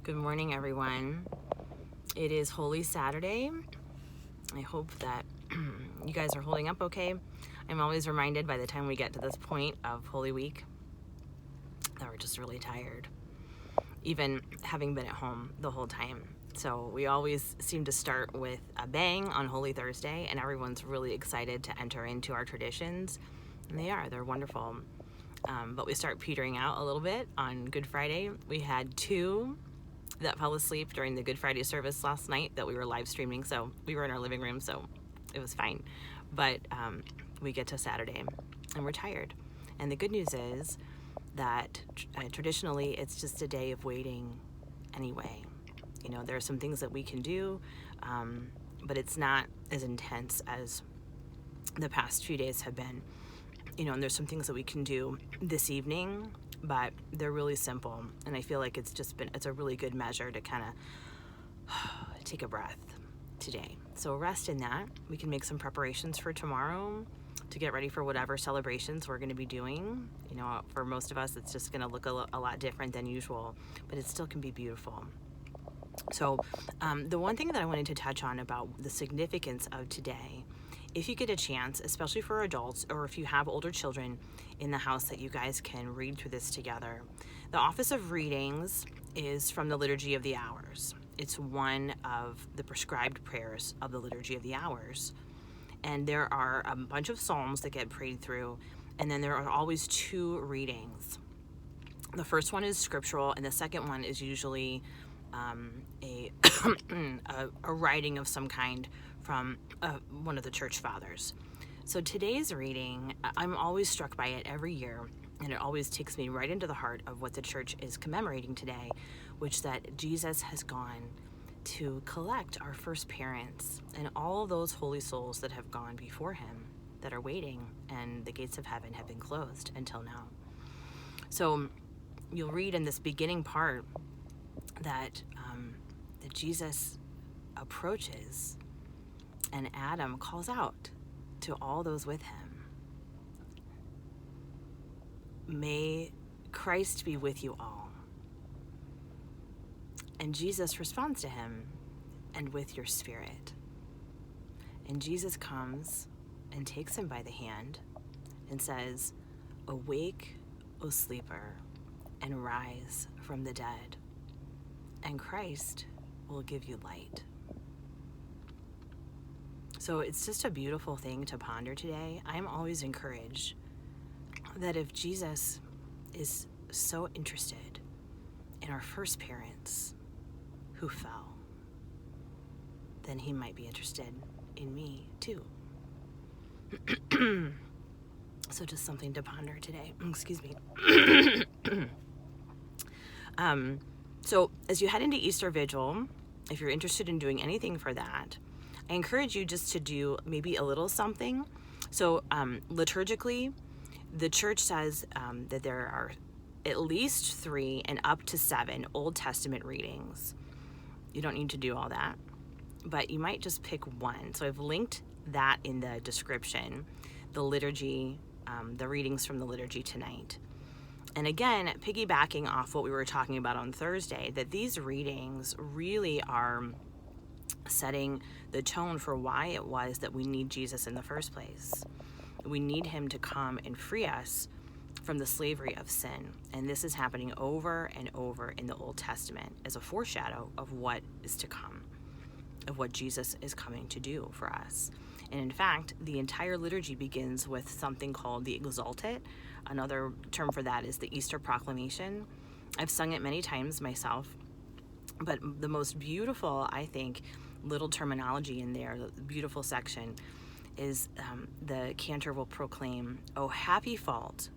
Good morning, everyone. It is Holy Saturday. I hope that you guys are holding up okay. I'm always reminded by the time we get to this point of Holy Week that we're just really tired, even having been at home the whole time. So we always seem to start with a bang on Holy Thursday, and everyone's really excited to enter into our traditions. And they're wonderful. But we start petering out a little bit on Good Friday. We had two that fell asleep during the Good Friday service last night that we were live streaming, so we were in our living room, so it was fine. But we get to Saturday and we're tired. And the good news is that traditionally it's just a day of waiting anyway. You know, there are some things that we can do, but it's not as intense as the past few days have been. You know, and there's some things that we can do this evening, but they're really simple. And I feel like it's a really good measure to kind of take a breath today. So rest in that. We can make some preparations for tomorrow to get ready for whatever celebrations we're going to be doing. You know, for most of us, it's just going to look a lot different than usual, but it still can be beautiful. So the one thing that I wanted to touch on about the significance of today, if you get a chance, especially for adults, or if you have older children in the house that you guys can read through this together. The Office of Readings is from the Liturgy of the Hours. It's one of the prescribed prayers of the Liturgy of the Hours. And there are a bunch of psalms that get prayed through, and then there are always two readings. The first one is scriptural, and the second one is usually a writing of some kind from one of the church fathers. So today's reading, I'm always struck by it every year, and it always takes me right into the heart of what the church is commemorating today, which that Jesus has gone to collect our first parents and all those holy souls that have gone before him, that are waiting, and the gates of heaven have been closed until now. So you'll read in this beginning part that Jesus approaches and Adam calls out to all those with him, "May Christ be with you all." And Jesus responds to him, "And with your spirit." And Jesus comes and takes him by the hand and says, "Awake, O sleeper, and rise from the dead, and Christ will give you light." So it's just a beautiful thing to ponder today. I'm always encouraged that if Jesus is so interested in our first parents who fell, then he might be interested in me too. So just something to ponder today. Excuse me. So as you head into Easter Vigil, if you're interested in doing anything for that, I encourage you just to do maybe a little something. So liturgically, the church says that there are at least 3 and up to 7 Old Testament readings. You don't need to do all that, but you might just pick one. So I've linked that in the description, the liturgy, the readings from the liturgy tonight. And again, piggybacking off what we were talking about on Thursday, that these readings really are setting the tone for why it was that we need Jesus in the first place. We need him to come and free us from the slavery of sin. And this is happening over and over in the Old Testament as a foreshadow of what is to come, of what Jesus is coming to do for us. And in fact, the entire liturgy begins with something called the Exultet. Another term for that is the Easter Proclamation. I've sung it many times myself, but the most beautiful, I think, little terminology in there, the beautiful section, is the cantor will proclaim, "O happy fault,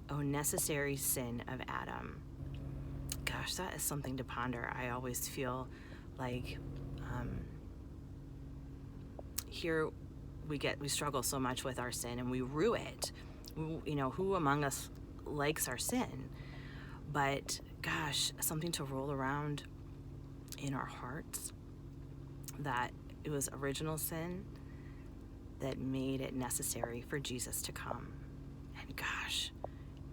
O necessary sin of Adam." Gosh, that is something to ponder. I always feel like here we struggle so much with our sin and we rue it. You know, who among us likes our sin? But gosh, something to roll around in our hearts, that it was original sin that made it necessary for Jesus to come. And gosh,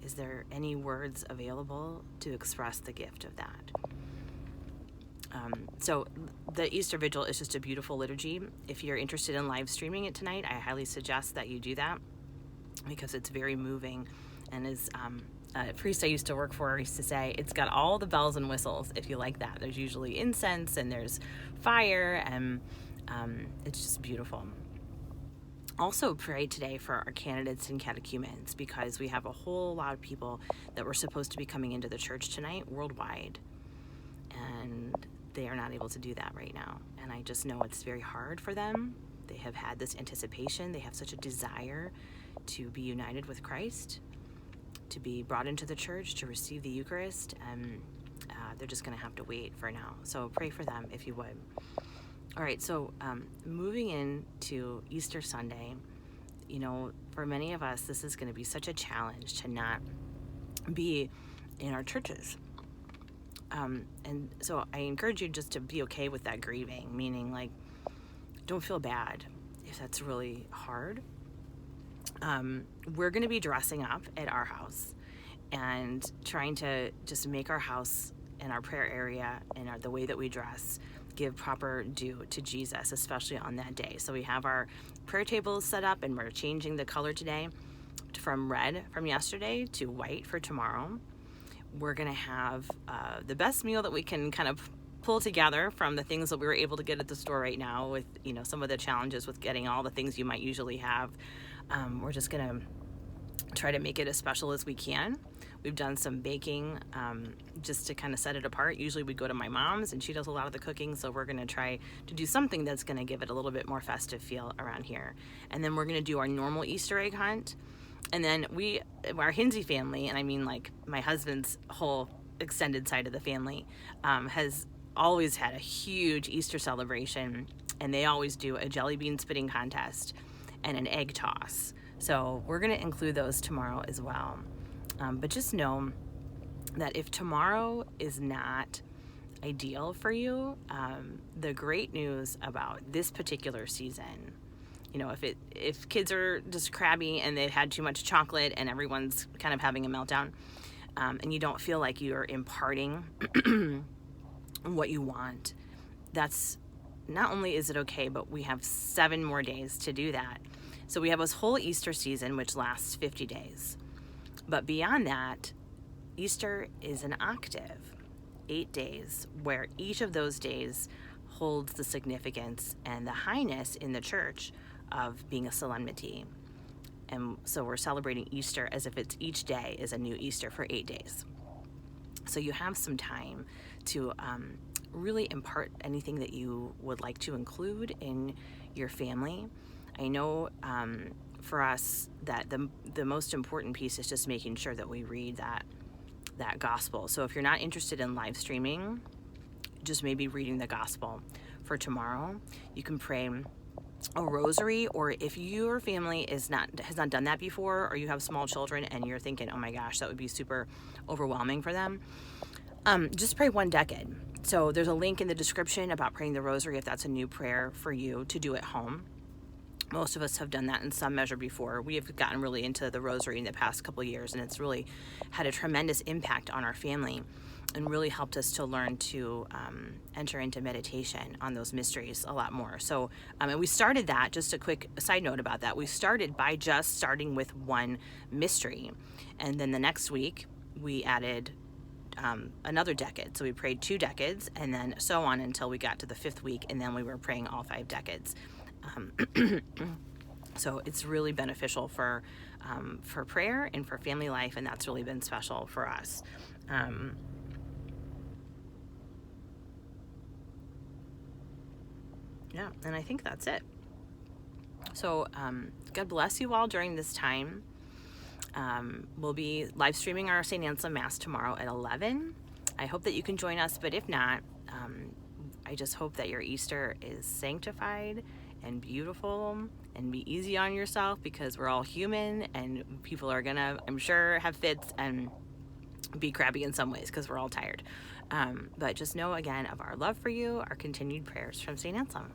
is there any words available to express the gift of that? So the Easter Vigil is just a beautiful liturgy. If you're interested in live streaming it tonight, I highly suggest that you do that because it's very moving. And as a priest I used to work for used to say, it's got all the bells and whistles if you like that. There's usually incense and there's fire, and it's just beautiful. Also pray today for our candidates and catechumens, because we have a whole lot of people that were supposed to be coming into the church tonight worldwide, and they are not able to do that right now. And I just know it's very hard for them. They have had this anticipation. They have such a desire to be united with Christ, to be brought into the church, to receive the Eucharist, and they're just going to have to wait for now. So pray for them if you would. All right, so moving into Easter Sunday, you know, for many of us, this is going to be such a challenge to not be in our churches. And so I encourage you just to be okay with that grieving, meaning like, don't feel bad if that's really hard. We're going to be dressing up at our house and trying to just make our house and our prayer area and the way that we dress give proper due to Jesus, especially on that day. So we have our prayer tables set up, and we're changing the color today from red from yesterday to white for tomorrow. We're going to have the best meal that we can kind of pull together from the things that we were able to get at the store right now, with, you know, some of the challenges with getting all the things you might usually have. We're just going to try to make it as special as we can. We've done some baking just to kind of set it apart. Usually we go to my mom's and she does a lot of the cooking, so we're going to try to do something that's going to give it a little bit more festive feel around here. And then we're going to do our normal Easter egg hunt. And then our Hinsey family, and I mean like my husband's whole extended side of the family, has always had a huge Easter celebration, and they always do a jelly bean spitting contest and an egg toss. So we're going to include those tomorrow as well. But just know that if tomorrow is not ideal for you, the great news about this particular season, you know, if kids are just crabby and they've had too much chocolate and everyone's kind of having a meltdown, and you don't feel like you're imparting what you want, that's not only is it okay, but we have 7 more days to do that. So we have this whole Easter season, which lasts 50 days. But beyond that, Easter is an octave, 8 days, where each of those days holds the significance and the highness in the church of being a solemnity. And so we're celebrating Easter as if it's each day is a new Easter for 8 days. So you have some time to really impart anything that you would like to include in your family. I know for us that the most important piece is just making sure that we read that gospel. So if you're not interested in live streaming, just maybe reading the gospel for tomorrow. You can pray a rosary, or if your family has not done that before, or you have small children and you're thinking, oh my gosh, that would be super overwhelming for them, just pray 1 decade. So there's a link in the description about praying the rosary if that's a new prayer for you to do at home. Most of us have done that in some measure before. We have gotten really into the rosary in the past couple of years, and it's really had a tremendous impact on our family and really helped us to learn to enter into meditation on those mysteries a lot more. So, and we started that, just a quick side note about that, we started by just starting with 1 mystery. And then the next week, we added another decade. So we prayed 2 decades, and then so on until we got to the 5th week, and then we were praying all 5 decades. So it's really beneficial for prayer and for family life, and that's really been special for us. Yeah, and I think that's it. So God bless you all during this time. We'll be live streaming our St. Anselm Mass tomorrow at 11. I hope that you can join us, but if not, I just hope that your Easter is sanctified and beautiful, and be easy on yourself, because we're all human and people are gonna, I'm sure, have fits and be crabby in some ways because we're all tired. But just know again of our love for you, our continued prayers from St. Anselm.